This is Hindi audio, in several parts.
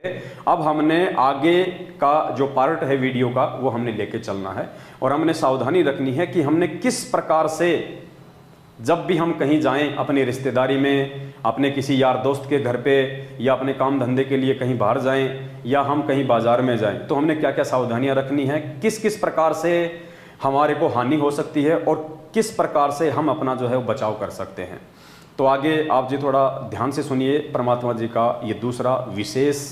अब हमने आगे का जो पार्ट है वीडियो का वो हमने लेके चलना है और हमने सावधानी रखनी है कि हमने किस प्रकार से जब भी हम कहीं जाएं अपनी रिश्तेदारी में, अपने किसी यार दोस्त के घर पे या अपने काम धंधे के लिए कहीं बाहर जाएं या हम कहीं बाजार में जाएं, तो हमने क्या क्या सावधानियां रखनी है, किस किस प्रकार से हमारे को हानि हो सकती है और किस प्रकार से हम अपना जो है वो बचाव कर सकते हैं। तो आगे आप जी थोड़ा ध्यान से सुनिए परमात्मा जी का ये दूसरा विशेष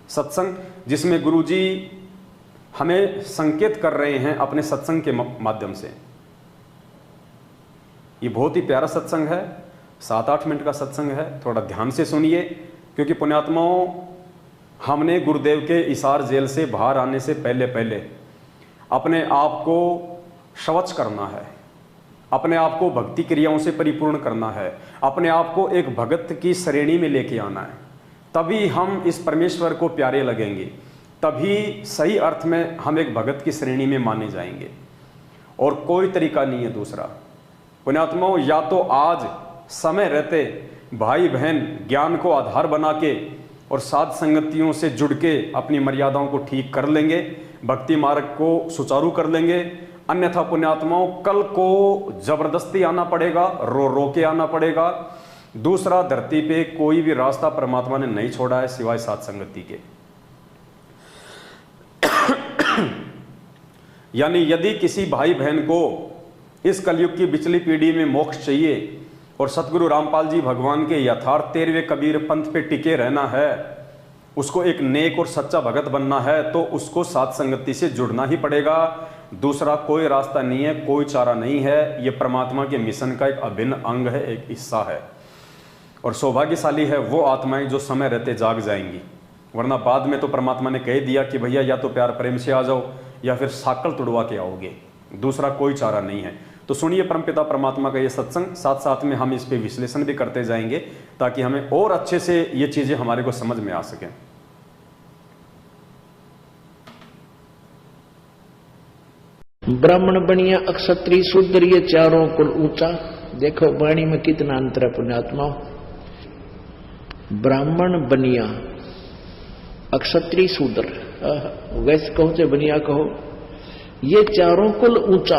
सत्संग, जिसमें गुरुजी हमें संकेत कर रहे हैं अपने सत्संग के माध्यम से। ये बहुत ही प्यारा सत्संग है, 7-8 मिनट का सत्संग है, थोड़ा ध्यान से सुनिए, क्योंकि पुण्यात्माओं हमने गुरुदेव के इसार जेल से बाहर आने से पहले पहले अपने आप को स्वच्छ करना है, अपने आप को भक्ति क्रियाओं से परिपूर्ण करना है, अपने आप को एक भगत की श्रेणी में लेके आना है, तभी हम इस परमेश्वर को प्यारे लगेंगे, तभी सही अर्थ में हम एक भगत की श्रेणी में माने जाएंगे। और कोई तरीका नहीं है दूसरा। पुण्यात्माओं, या तो आज समय रहते भाई बहन ज्ञान को आधार बना के और साध संगतियों से जुड़ के अपनी मर्यादाओं को ठीक कर लेंगे, भक्ति मार्ग को सुचारू कर लेंगे, अन्यथा पुण्यात्माओं कल को जबरदस्ती आना पड़ेगा, रो रो के आना पड़ेगा। दूसरा, धरती पे कोई भी रास्ता परमात्मा ने नहीं छोड़ा है सिवाय साध संगति के। यानी यदि किसी भाई बहन को इस कलयुग की बिचली पीढ़ी में मोक्ष चाहिए और सतगुरु रामपाल जी भगवान के यथार्थ 13वें कबीर पंथ पे टिके रहना है, उसको एक नेक और सच्चा भगत बनना है, तो उसको साध संगति से जुड़ना ही पड़ेगा। दूसरा कोई रास्ता नहीं है, कोई चारा नहीं है। ये परमात्मा के मिशन का एक अभिन्न अंग है, एक हिस्सा है। और सौभाग्यशाली है वो आत्माएं जो समय रहते जाग जाएंगी, वरना बाद में तो परमात्मा ने कह दिया कि भैया या तो प्यार प्रेम से आ जाओ या फिर साकल तुड़वा के आओगे, दूसरा कोई चारा नहीं है। तो सुनिए परमपिता परमात्मा का ये सत्संग, साथ साथ में हम इस पे विश्लेषण भी करते जाएंगे ताकि हमें और अच्छे से ये चीजें हमारे को समझ में आ सकें। ब्राह्मण बनिया अक्षत्रिय शूद्र ये चारों कुल ऊंचा। देखो वाणी में कितना अंतर है पुण्यात्मा। ब्राह्मण बनिया अक्षत्रिय शूद्र, वैसे कहो चाहे बनिया कहो, ये चारों कुल ऊंचा।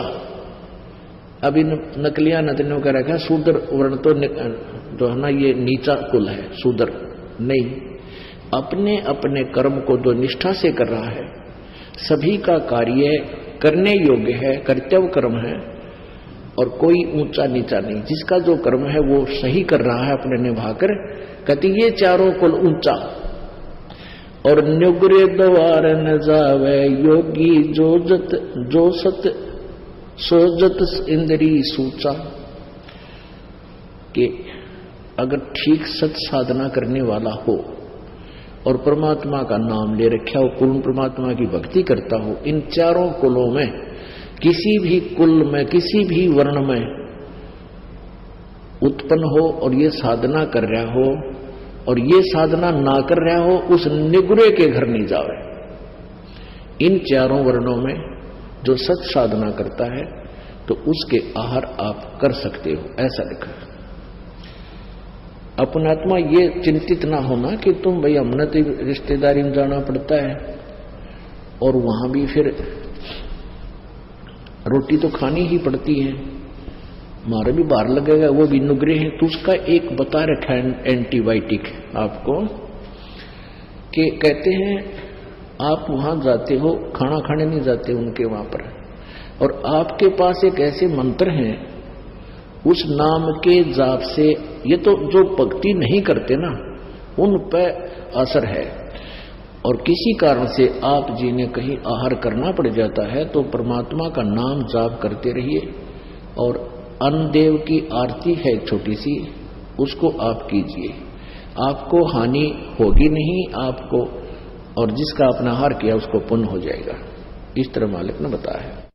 अभी नकलिया नदनियों का रखा शूद्र वर्ण तो जो है ना ये नीचा कुल है, शूद्र नहीं। अपने अपने कर्म को जो निष्ठा से कर रहा है, सभी का कार्य करने योग्य है, कर्तव्य कर्म है और कोई ऊंचा नीचा नहीं। जिसका जो कर्म है वो सही कर रहा है अपने निभाकर, कहती ये चारों कुल ऊंचा। और न्युग्रे द्वार न जावे योगी जो सत सोजत इंद्री सूचा। कि अगर ठीक सत साधना करने वाला हो और परमात्मा का नाम ले रखा हो, पूर्ण परमात्मा की भक्ति करता हो, इन चारों कुलों में किसी भी कुल में किसी भी वर्ण में उत्पन्न हो और ये साधना कर रहा हो और ये साधना ना कर रहा हो, उस निगुरे के घर नहीं जावे। इन चारों वर्णों में जो सत साधना करता है तो उसके आहार आप कर सकते हो, ऐसा लिखा है। अपनात्मा ये चिंतित ना होना कि तुम भाई हमने तो रिश्तेदारी में जाना पड़ता है और वहां भी फिर रोटी तो खानी ही पड़ती है, मारे भी बाहर लगेगा, वो भी नुगरे हैं। तो उसका एक बता रखा है एंटीबायोटिक आपको, कि कहते हैं आप वहां जाते हो, खाना खाने नहीं जाते उनके वहां पर, और आपके पास एक ऐसे मंत्र हैं, उस नाम के जाप से, ये तो जो भक्ति नहीं करते ना उन पर असर है, और किसी कारण से आप जी ने कहीं आहार करना पड़ जाता है तो परमात्मा का नाम जाप करते रहिए। और अन्नदेव की आरती है छोटी सी, उसको आप कीजिए, आपको हानि होगी नहीं आपको, और जिसका अपना आहार किया उसको पुण्य हो जाएगा। इस तरह मालिक ने बताया है।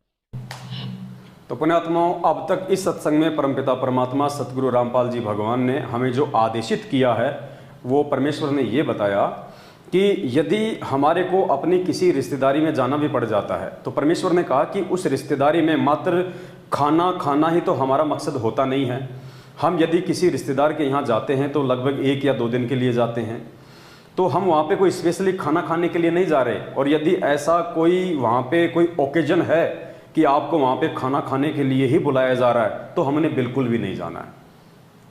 तो पुण्यात्माओं, अब तक इस सत्संग में परमपिता परमात्मा सतगुरु रामपाल जी भगवान ने हमें जो आदेशित किया है, वो परमेश्वर ने ये बताया कि यदि हमारे को अपनी किसी रिश्तेदारी में जाना भी पड़ जाता है तो परमेश्वर ने कहा कि उस रिश्तेदारी में मात्र खाना खाना ही तो हमारा मकसद होता नहीं है। हम यदि किसी रिश्तेदार के यहाँ जाते हैं तो लगभग 1 या 2 दिन के लिए जाते हैं, तो हम वहाँ पे कोई स्पेशली खाना खाने के लिए नहीं जा रहे। और यदि ऐसा कोई वहाँ पे कोई ओकेजन है कि आपको वहाँ पे खाना खाने के लिए ही बुलाया जा रहा है, तो हमने बिल्कुल भी नहीं जाना है।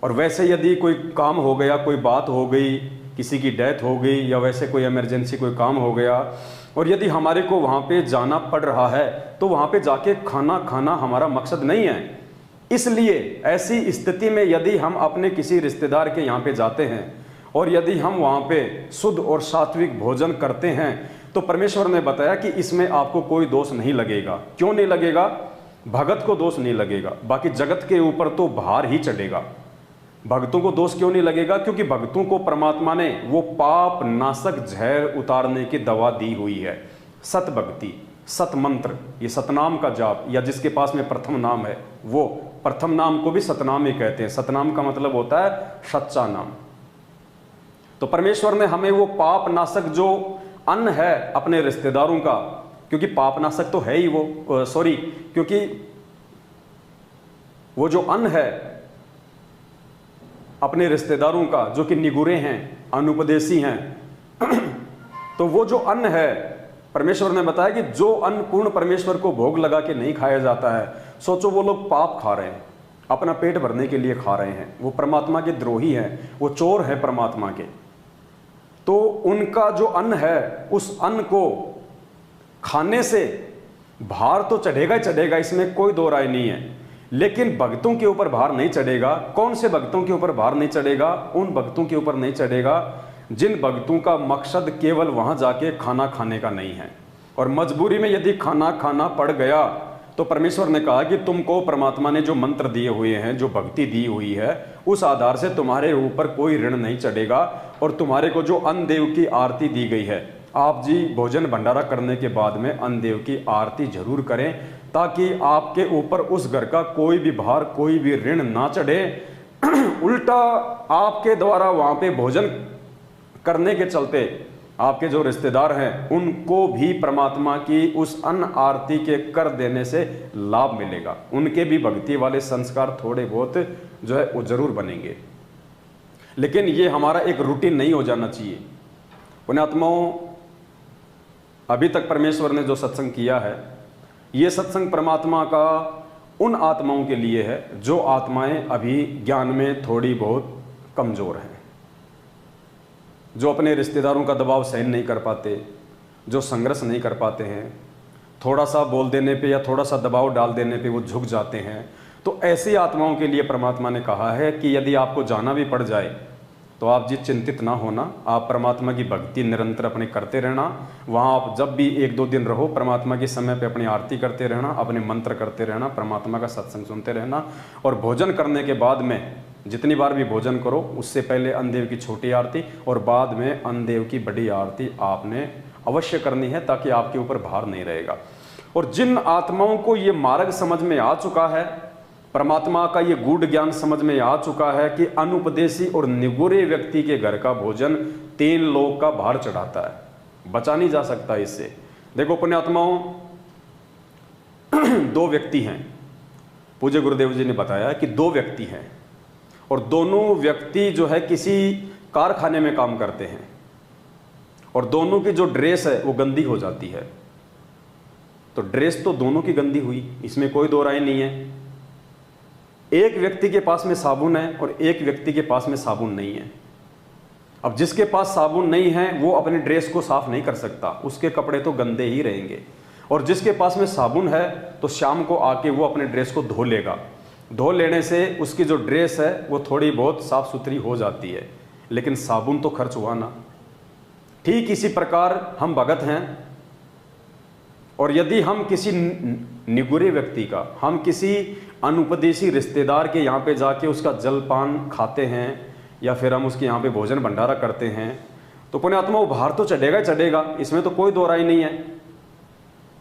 और वैसे यदि कोई काम हो गया, कोई बात हो गई, किसी की डेथ हो गई, या वैसे कोई इमरजेंसी कोई काम हो गया, और यदि हमारे को वहाँ पे जाना पड़ रहा है, तो वहाँ पे जाके खाना खाना हमारा मकसद नहीं है। इसलिए ऐसी स्थिति में यदि हम अपने किसी रिश्तेदार के यहाँ पे जाते हैं और यदि हम वहाँ पे शुद्ध और सात्विक भोजन करते हैं, तो परमेश्वर ने बताया कि इसमें आपको कोई दोष नहीं लगेगा। क्यों नहीं लगेगा? भगत को दोष नहीं लगेगा, बाकी जगत के ऊपर तो भार ही चढ़ेगा। भक्तों को दोष क्यों नहीं लगेगा? क्योंकि भक्तों को परमात्मा ने वो पाप नाशक जहर उतारने की दवा दी हुई है। सत भक्ति, सत मंत्र, ये सतनाम का जाप, या जिसके पास में प्रथम नाम है, वो प्रथम नाम को भी सतनाम ही कहते हैं। सतनाम का मतलब होता है सच्चा नाम। तो परमेश्वर ने हमें वो पाप नाशक जो अन्न है अपने रिश्तेदारों का, क्योंकि पाप नाशक तो है ही वो, क्योंकि वो जो अन्न है अपने रिश्तेदारों का, जो कि निगुरे हैं, अनुपदेशी हैं, तो वो जो अन्न है, परमेश्वर ने बताया कि जो अन्न पूर्ण परमेश्वर को भोग लगा के नहीं खाया जाता है, सोचो वो लोग पाप खा रहे हैं, अपना पेट भरने के लिए खा रहे हैं, वो परमात्मा के द्रोही हैं, वो चोर है परमात्मा के। तो उनका जो अन्न है, उस अन्न को खाने से भार तो चढ़ेगा ही चढ़ेगा, इसमें कोई दो राय नहीं है। लेकिन भक्तों के ऊपर भार नहीं चढ़ेगा। कौन से भक्तों के ऊपर भार नहीं चढ़ेगा? उन भक्तों के ऊपर नहीं चढ़ेगा जिन भक्तों का मकसद केवल वहां जाके खाना खाने का नहीं है, और मजबूरी में यदि खाना खाना पड़ गया, तो परमेश्वर ने कहा कि तुमको परमात्मा ने जो मंत्र दिए हुए हैं, जो भक्ति दी हुई है, उस आधार से तुम्हारे ऊपर कोई ऋण नहीं चढ़ेगा। और तुम्हारे को जो अन्न देव की आरती दी गई है, आप जी भोजन भंडारा करने के बाद में अन्न देव की आरती जरूर करें, ताकि आपके ऊपर उस घर का कोई भी भार, कोई भी ऋण ना चढ़े। उल्टा आपके द्वारा वहां पे भोजन करने के चलते आपके जो रिश्तेदार हैं, उनको भी परमात्मा की उस अन्न आरती के कर देने से लाभ मिलेगा। उनके भी भक्ति वाले संस्कार थोड़े बहुत जो है वो जरूर बनेंगे। लेकिन ये हमारा एक रूटीन नहीं हो जाना चाहिए। पुण्यात्माओं, अभी तक परमेश्वर ने जो सत्संग किया है, ये सत्संग परमात्मा का उन आत्माओं के लिए है जो आत्माएं अभी ज्ञान में थोड़ी बहुत कमजोर हैं, जो अपने रिश्तेदारों का दबाव सहन नहीं कर पाते, जो संघर्ष नहीं कर पाते हैं, थोड़ा सा बोल देने पे या थोड़ा सा दबाव डाल देने पे वो झुक जाते हैं। तो ऐसी आत्माओं के लिए परमात्मा ने कहा है कि यदि आपको जाना भी पड़ जाए तो आप जी चिंतित ना होना, आप परमात्मा की भक्ति निरंतर अपने करते रहना। वहाँ आप जब भी 1-2 दिन रहो, परमात्मा के समय पे अपनी आरती करते रहना, अपने मंत्र करते रहना, परमात्मा का सत्संग सुनते रहना। और भोजन करने के बाद में जितनी बार भी भोजन करो, उससे पहले अन्नदेव की छोटी आरती और बाद में अन्नदेव की बड़ी आरती आपने अवश्य करनी है, ताकि आपके ऊपर भार नहीं रहेगा। और जिन आत्माओं को ये मार्ग समझ में आ चुका है, परमात्मा का ये गूढ़ ज्ञान समझ में आ चुका है कि अनुपदेशी और निगुरे व्यक्ति के घर का भोजन 3 लोक का भार चढ़ाता है, बचा नहीं जा सकता इससे। देखो पुण्यात्माओं, 2 व्यक्ति हैं, पूज्य गुरुदेव जी ने बताया कि 2 व्यक्ति हैं, और दोनों व्यक्ति जो है किसी कारखाने में काम करते हैं, और दोनों की जो ड्रेस है वो गंदी हो जाती है। तो ड्रेस तो दोनों की गंदी हुई, इसमें कोई दो राय नहीं है। एक व्यक्ति के पास में साबुन है और एक व्यक्ति के पास में साबुन नहीं है। अब जिसके पास साबुन नहीं है वो अपने ड्रेस को साफ नहीं कर सकता, उसके कपड़े तो गंदे ही रहेंगे। और जिसके पास में साबुन है तो शाम को आके वो अपने ड्रेस को धो लेगा। धो लेने से उसकी जो ड्रेस है वो थोड़ी बहुत साफ सुथरी हो जाती है, लेकिन साबुन तो खर्च हुआ ना। ठीक इसी प्रकार हम भगत हैं, और यदि हम किसी निगुरे व्यक्ति का, हम किसी अनुपदेशी रिश्तेदार के यहाँ पे जाके उसका जलपान खाते हैं, या फिर हम उसके यहाँ पे भोजन भंडारा करते हैं, तो पुण्यात्मा वो भार तो चढ़ेगा ही चढ़ेगा, इसमें तो कोई दो राय नहीं है।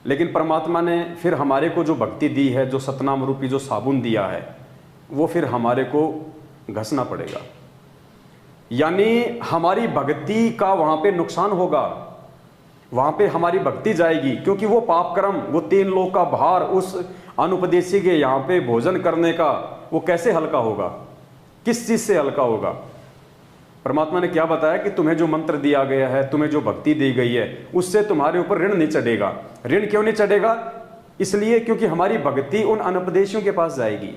लेकिन परमात्मा ने फिर हमारे को जो भक्ति दी है, जो सतनाम रूपी जो साबुन दिया है, वो फिर हमारे को घसना पड़ेगा। यानी हमारी भक्ति का वहाँ पे नुकसान होगा, वहां पे हमारी भक्ति जाएगी, क्योंकि वो पाप कर्म, वो 3 लोक का भार उस अनुपदेशी के यहाँ पे भोजन करने का वो कैसे हल्का होगा, किस चीज से हल्का होगा? परमात्मा ने क्या बताया कि तुम्हें जो मंत्र दिया गया है, तुम्हें जो भक्ति दी गई है, उससे तुम्हारे ऊपर ऋण नहीं चढ़ेगा। ऋण क्यों नहीं चढ़ेगा? इसलिए क्योंकि हमारी भक्ति उन अनुपदेशों के पास जाएगी।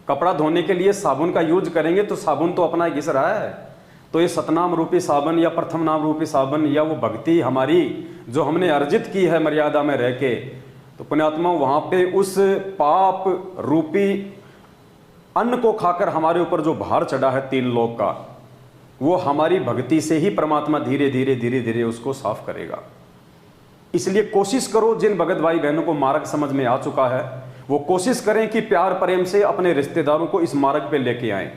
कपड़ा धोने के लिए साबुन का यूज करेंगे तो साबुन तो अपना घिस रहा है, तो ये सतनाम रूपी साबन या प्रथम नाम रूपी साबन या वो भक्ति हमारी जो हमने अर्जित की है मर्यादा में रह के, तो पुण्यात्मा वहां पे उस पाप रूपी अन्न को खाकर हमारे ऊपर जो भार चढ़ा है 3 लोक का, वो हमारी भक्ति से ही परमात्मा धीरे धीरे धीरे धीरे उसको साफ करेगा। इसलिए कोशिश करो, जिन भगत भाई बहनों को मार्ग समझ में आ चुका है वो कोशिश करें कि प्यार प्रेम से अपने रिश्तेदारों को इस मार्ग पे लेके आएं।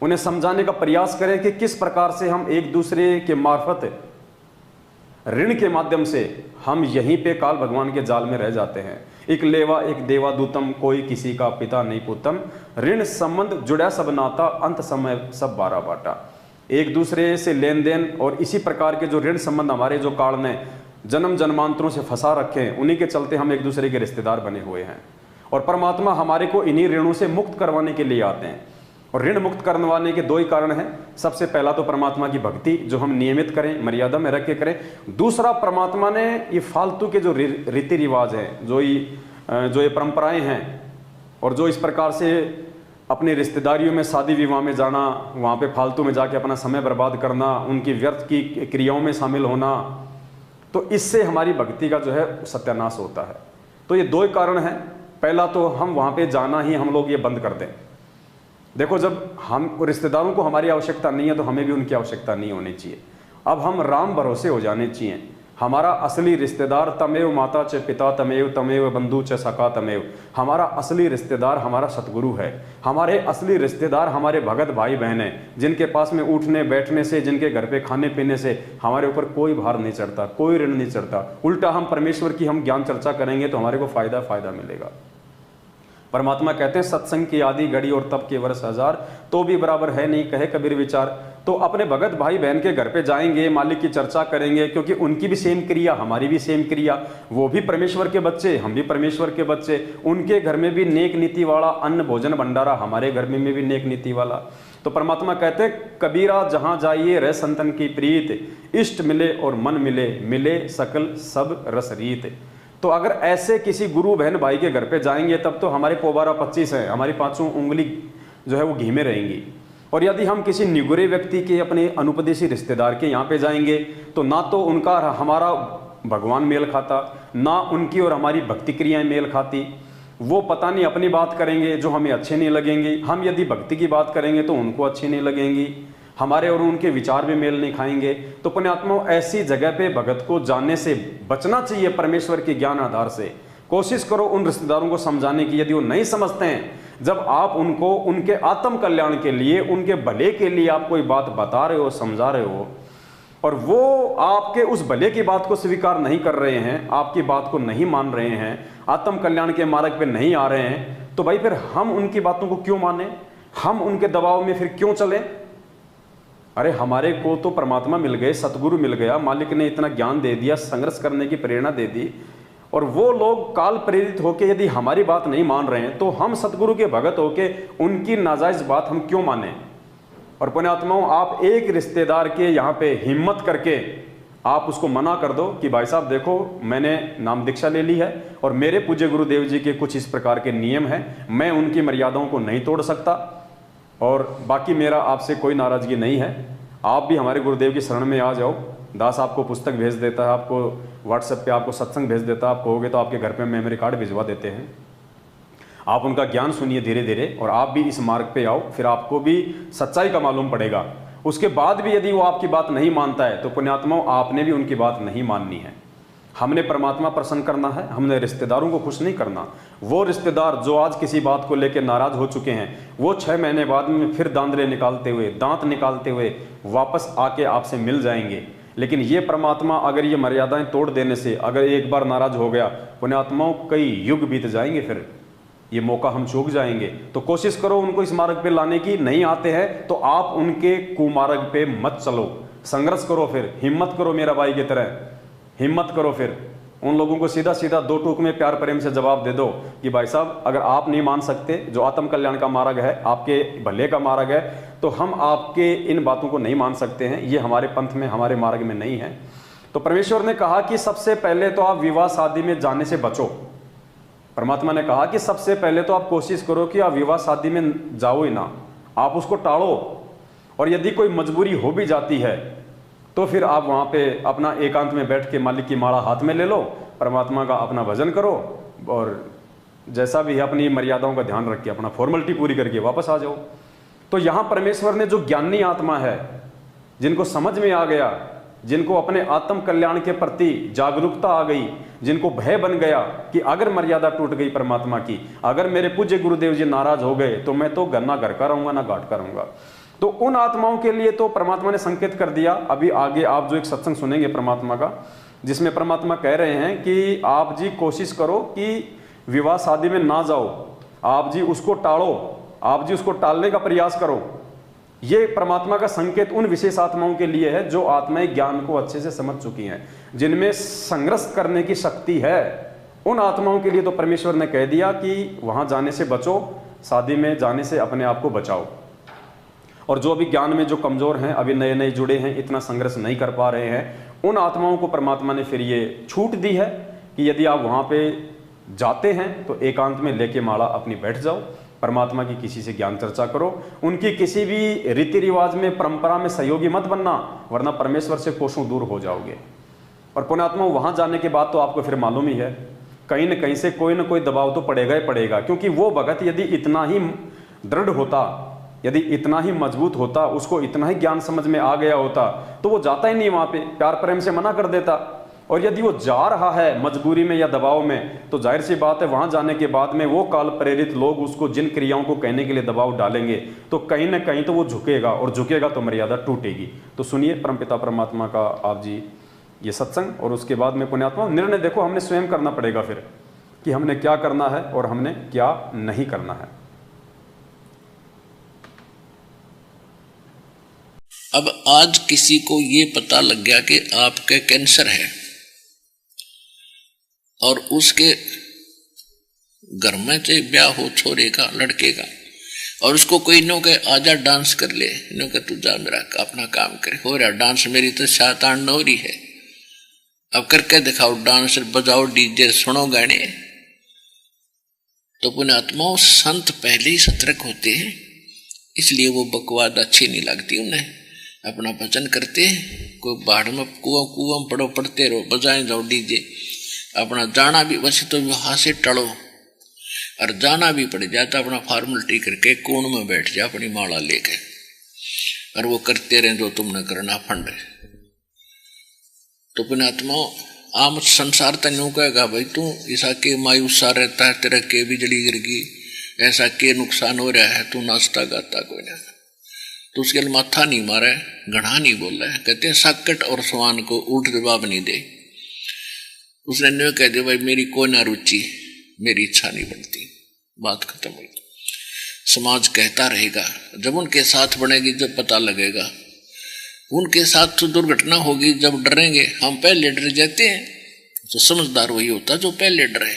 उन्हें समझाने का प्रयास करें कि किस प्रकार से हम एक दूसरे के मार्फत ऋण के माध्यम से हम यहीं पे काल भगवान के जाल में रह जाते हैं। एक लेवा एक देवा दूतम, कोई किसी का पिता नहीं पुतम, ऋण संबंध जुड़ा सब नाता, अंत समय सब बारा बाटा। एक दूसरे से लेन देन और इसी प्रकार के जो ऋण संबंध हमारे जो काल ने जन्म जन्मांतरों से फंसा रखे हैं, उन्हीं के चलते हम एक दूसरे के रिश्तेदार बने हुए हैं। और परमात्मा हमारे को इन्हीं ऋणों से मुक्त करवाने के लिए आते हैं। और ऋण मुक्त करवाने के 2 ही कारण हैं। सबसे पहला तो परमात्मा की भक्ति जो हम नियमित करें, मर्यादा में रख के करें। दूसरा, परमात्मा ने ये फालतू के जो रीति रिवाज हैं, जो ये परंपराएं हैं, और जो इस प्रकार से अपनी रिश्तेदारियों में शादी विवाह में जाना, वहाँ पे फालतू में जाके अपना समय बर्बाद करना, उनकी व्यर्थ की क्रियाओं में शामिल होना, तो इससे हमारी भक्ति का जो है सत्यानाश होता है। तो ये 2 ही कारण हैं। पहला तो हम वहाँ पे जाना ही हम लोग ये बंद कर दें। देखो, जब हम रिश्तेदारों को हमारी आवश्यकता नहीं है तो हमें भी उनकी आवश्यकता नहीं होनी चाहिए। अब हम राम भरोसे हो जाने चाहिए। हमारा असली रिश्तेदार तमेव माता च पिता तमेव तमेव बंधु च सखा तमेव। हमारा असली रिश्तेदार हमारा सतगुरु है। हमारे असली रिश्तेदार हमारे भगत भाई बहन हैं, जिनके पास में उठने बैठने से, जिनके घर पे खाने पीने से हमारे ऊपर कोई भार नहीं चढ़ता, कोई ऋण नहीं चढ़ता। उल्टा हम परमेश्वर की हम ज्ञान चर्चा करेंगे तो हमारे को फायदा मिलेगा। परमात्मा कहते हैं सत्संग की आदि घड़ी और तब के वर्ष 1000, तो भी बराबर है नहीं कहे कबीर विचार। तो अपने भगत भाई बहन के घर पे जाएंगे, मालिक की चर्चा करेंगे, क्योंकि उनकी भी सेम क्रिया, हमारी भी सेम क्रिया। वो भी परमेश्वर के बच्चे, हम भी परमेश्वर के बच्चे। उनके घर में भी नेक नीति वाला अन्न भोजन भंडारा, हमारे घर में भी नेक नीति वाला। तो परमात्मा कहते हैं कबीरा जहां जाइए रह संतन की प्रीत, इष्ट मिले और मन मिले, मिले सकल सब रस रीत। तो अगर ऐसे किसी गुरु बहन भाई के घर पे जाएंगे तब तो हमारे पोबारा 25 हैं, हमारी 5 उंगली जो है वो घी में रहेंगी। और यदि हम किसी निगुरे व्यक्ति के, अपने अनुपदेशी रिश्तेदार के यहाँ पे जाएंगे तो ना तो उनका हमारा भगवान मेल खाता, ना उनकी और हमारी भक्ति क्रियाएं मेल खाती। वो पता नहीं अपनी बात करेंगे जो हमें अच्छे नहीं लगेंगे, हम यदि भक्ति की बात करेंगे तो उनको अच्छी नहीं लगेंगी, हमारे और उनके विचार भी मेल नहीं खाएंगे। तो पुण्यात्मा, ऐसी जगह पे भगत को जाने से बचना चाहिए परमेश्वर के ज्ञान आधार से। कोशिश करो उन रिश्तेदारों को समझाने की, यदि वो नहीं समझते हैं, जब आप उनको उनके आत्म कल्याण के लिए, उनके भले के लिए आप कोई बात बता रहे हो, समझा रहे हो, और वो आपके उस भले की बात को स्वीकार नहीं कर रहे हैं, आपकी बात को नहीं मान रहे हैं, आत्म कल्याण के मार्ग पे नहीं आ रहे हैं, तो भाई फिर हम उनकी बातों को क्यों माने, हम उनके दबाव में फिर क्यों चले। अरे हमारे को तो परमात्मा मिल गए, सतगुरु मिल गया, मालिक ने इतना ज्ञान दे दिया, संघर्ष करने की प्रेरणा दे दी, और वो लोग काल प्रेरित होके यदि हमारी बात नहीं मान रहे हैं तो हम सतगुरु के भगत होके उनकी नाजायज बात हम क्यों माने। और पुण्यात्माओं, आप एक रिश्तेदार के यहाँ पे हिम्मत करके आप उसको मना कर दो कि भाई साहब देखो, मैंने नाम दीक्षा ले ली है और मेरे पूज्य गुरुदेव जी के कुछ इस प्रकार के नियम हैं, मैं उनकी मर्यादाओं को नहीं तोड़ सकता, और बाकी मेरा आपसे कोई नाराजगी नहीं है, आप भी हमारे गुरुदेव की शरण में आ जाओ। दास आपको पुस्तक भेज देता है, आपको व्हाट्सएप पे आपको सत्संग भेज देता है, आप कहोगे तो आपके घर पे मेमोरी कार्ड भिजवा देते हैं। आप उनका ज्ञान सुनिए धीरे धीरे और आप भी इस मार्ग पे आओ, फिर आपको भी सच्चाई का मालूम पड़ेगा। उसके बाद भी यदि वो आपकी बात नहीं मानता है तो पुण्यात्माओं, आपने भी उनकी बात नहीं माननी है। हमने परमात्मा प्रसन्न करना है, हमने रिश्तेदारों को खुश नहीं करना। वो रिश्तेदार जो आज किसी बात को लेकर नाराज हो चुके हैं, वो 6 महीने बाद में फिर दांतरे निकालते हुए, दांत निकालते हुए वापस आके आपसे मिल जाएंगे। लेकिन ये परमात्मा अगर ये मर्यादाएं तोड़ देने से अगर एक बार नाराज हो गया, पुण्यात्माओं कई युग बीत जाएंगे, फिर ये मौका हम चूक जाएंगे। तो कोशिश करो उनको इस मार्ग पे लाने की। नहीं आते हैं तो आप उनके कुमार्ग पे मत चलो, संघर्ष करो, फिर हिम्मत करो, मेरा भाई की तरह हिम्मत करो। फिर उन लोगों को सीधा सीधा 2 टूक में प्यार प्रेम से जवाब दे दो कि भाई साहब, अगर आप नहीं मान सकते जो आत्म कल्याण का मार्ग है, आपके भले का मार्ग है, तो हम आपके इन बातों को नहीं मान सकते हैं, ये हमारे पंथ में, हमारे मार्ग में नहीं है। तो परमेश्वर ने कहा कि सबसे पहले तो आप विवाह शादी में जाने से बचो। परमात्मा ने कहा कि सबसे पहले तो आप कोशिश करो कि आप विवाह शादी में जाओ ही ना, आप उसको टालो। और यदि कोई मजबूरी हो भी जाती है तो फिर आप वहाँ पे अपना एकांत में बैठ के मालिक की माला हाथ में ले लो, परमात्मा का अपना भजन करो, और जैसा भी है अपनी मर्यादाओं का ध्यान रख के अपना फॉर्मेलिटी पूरी करके वापस आ जाओ। तो यहाँ परमेश्वर ने जो ज्ञानी आत्मा है, जिनको समझ में आ गया, जिनको अपने आत्म कल्याण के प्रति जागरूकता आ गई, जिनको भय बन गया कि अगर मर्यादा टूट गई परमात्मा की, अगर मेरे पूज्य गुरुदेव जी नाराज हो गए तो मैं तो ना घर का रहूंगा ना घाट का रहूंगा, तो उन आत्माओं के लिए तो परमात्मा ने संकेत कर दिया। अभी आगे आप जो एक सत्संग सुनेंगे परमात्मा का, जिसमें परमात्मा कह रहे हैं कि आप जी कोशिश करो कि विवाह शादी में ना जाओ, आप जी उसको टालो, आप जी उसको टालने का प्रयास करो। ये परमात्मा का संकेत उन विशेष आत्माओं के लिए है जो आत्माएं ज्ञान को अच्छे से समझ चुकी हैं, जिनमें संघर्ष करने की शक्ति है। उन आत्माओं के लिए तो परमेश्वर ने कह दिया कि वहां जाने से बचो, शादी में जाने से अपने आप को बचाओ। और जो अभी ज्ञान में जो कमजोर हैं, अभी नए नए जुड़े हैं, इतना संघर्ष नहीं कर पा रहे हैं, उन आत्माओं को परमात्मा ने फिर ये छूट दी है कि यदि आप वहां पे जाते हैं तो एकांत में लेके माला अपनी बैठ जाओ, परमात्मा की किसी से ज्ञान चर्चा करो, उनकी किसी भी रीति रिवाज में, परंपरा में सहयोगी मत बनना, वरना परमेश्वर से कोसों दूर हो जाओगे। और पुण्यात्मा वहां जाने के बाद तो आपको फिर मालूम ही है, कहीं न कहीं से कोई ना कोई दबाव तो पड़ेगा ही पड़ेगा, क्योंकि वो भगत यदि इतना ही दृढ़ होता, यदि इतना ही मजबूत होता, उसको इतना ही ज्ञान समझ में आ गया होता, तो वो जाता ही नहीं वहां पे, प्यार प्रेम से मना कर देता। और यदि वो जा रहा है मजबूरी में या दबाव में, तो जाहिर सी बात है वहां जाने के बाद में वो काल प्रेरित लोग उसको जिन क्रियाओं को कहने के लिए दबाव डालेंगे, तो कहीं ना कहीं तो वो झुकेगा, और झुकेगा तो मर्यादा टूटेगी। तो सुनिए परमपिता परमात्मा का आप जी ये सत्संग, और उसके बाद में पुण्यात्मा निर्णय देखो हमने स्वयं करना पड़ेगा फिर कि हमने क्या करना है और हमने क्या नहीं करना है। अब आज किसी को ये पता लग गया कि आपके कैंसर है, और उसके घर में से ब्याह हो छोरे का, लड़के का, और उसको कोई नो के आजा डांस कर ले, नो के तू जा मेरा अपना काम करे, हो रहा डांस, मेरी तो शातान नौरी है, अब करके दिखाओ डांस, बजाओ डीजे, सुनो गाने। तो पुण्यात्माओं संत पहले ही सतर्क होते हैं, इसलिए वो बकवाद अच्छी नहीं लगती उन्हें, अपना भजन करते, कोई बाढ़ में कुआं पड़ो, पड़ते रहो, बजाए जाओ डीजे, अपना जाना भी वैसे तो वहां से टड़ो, और जाना भी पड़ जाता अपना फॉर्मेलिटी करके कोण में बैठ जा अपनी माला लेके, और वो करते रहे जो तुमने करना फंड। तो पुण्यात्मा आम संसार तन्यू कहेगा भाई तू ऐसा के मायूसा रहता है, तेरा के बिजली गिर गई, ऐसा के नुकसान हो रहा है, तू नाचता गाता कोई ना, तो उसके लिए माथा नहीं मारा है, घड़ा नहीं बोल रहा है। कहते हैं साकट और सवान को उल्ट जवाब नहीं दे। उसने न्यू कह दिया भाई मेरी कोई ना रुचि, मेरी इच्छा नहीं बनती, बात खत्म हुई। समाज कहता रहेगा, जब उनके साथ बनेगी जब पता लगेगा, उनके साथ तो दुर्घटना होगी जब डरेंगे। हम पहले डर जाते हैं, तो समझदार वही होता जो पहले डरे।